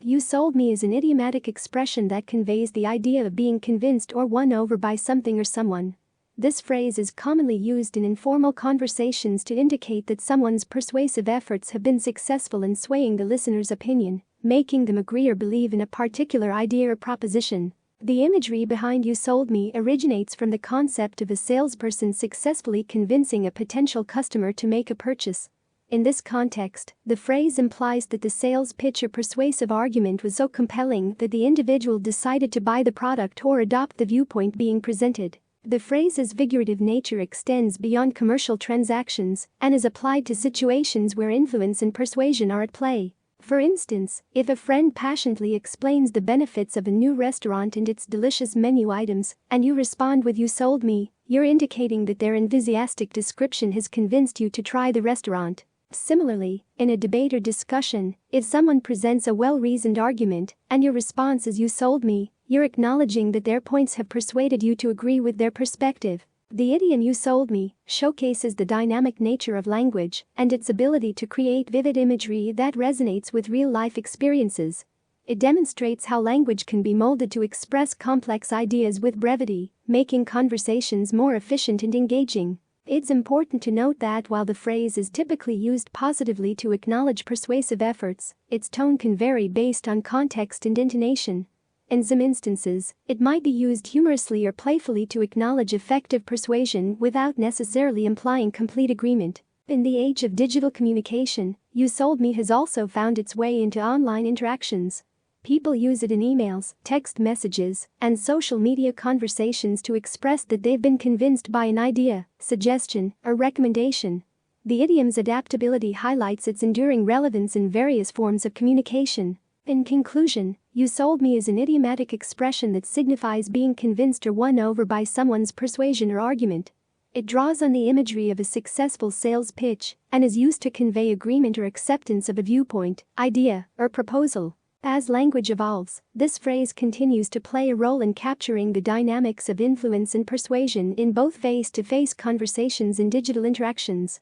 You sold me is an idiomatic expression that conveys the idea of being convinced or won over by something or someone. This phrase is commonly used in informal conversations to indicate that someone's persuasive efforts have been successful in swaying the listener's opinion, making them agree or believe in a particular idea or proposition. The imagery behind "you sold me" originates from the concept of a salesperson successfully convincing a potential customer to make a purchase. In this context, the phrase implies that the sales pitch or persuasive argument was so compelling that the individual decided to buy the product or adopt the viewpoint being presented. The phrase's figurative nature extends beyond commercial transactions and is applied to situations where influence and persuasion are at play. For instance, if a friend passionately explains the benefits of a new restaurant and its delicious menu items, and you respond with "you sold me," you're indicating that their enthusiastic description has convinced you to try the restaurant. Similarly, in a debate or discussion, if someone presents a well-reasoned argument and your response is "you sold me," you're acknowledging that their points have persuaded you to agree with their perspective. The idiom "you sold me" showcases the dynamic nature of language and its ability to create vivid imagery that resonates with real-life experiences. It demonstrates how language can be molded to express complex ideas with brevity, making conversations more efficient and engaging. It's important to note that while the phrase is typically used positively to acknowledge persuasive efforts, its tone can vary based on context and intonation. In some instances, it might be used humorously or playfully to acknowledge effective persuasion without necessarily implying complete agreement. In the age of digital communication, "you sold me" has also found its way into online interactions. People use it in emails, text messages, and social media conversations to express that they've been convinced by an idea, suggestion, or recommendation. The idiom's adaptability highlights its enduring relevance in various forms of communication. In conclusion, "you sold me" is an idiomatic expression that signifies being convinced or won over by someone's persuasion or argument. It draws on the imagery of a successful sales pitch and is used to convey agreement or acceptance of a viewpoint, idea, or proposal. As language evolves, this phrase continues to play a role in capturing the dynamics of influence and persuasion in both face-to-face conversations and digital interactions.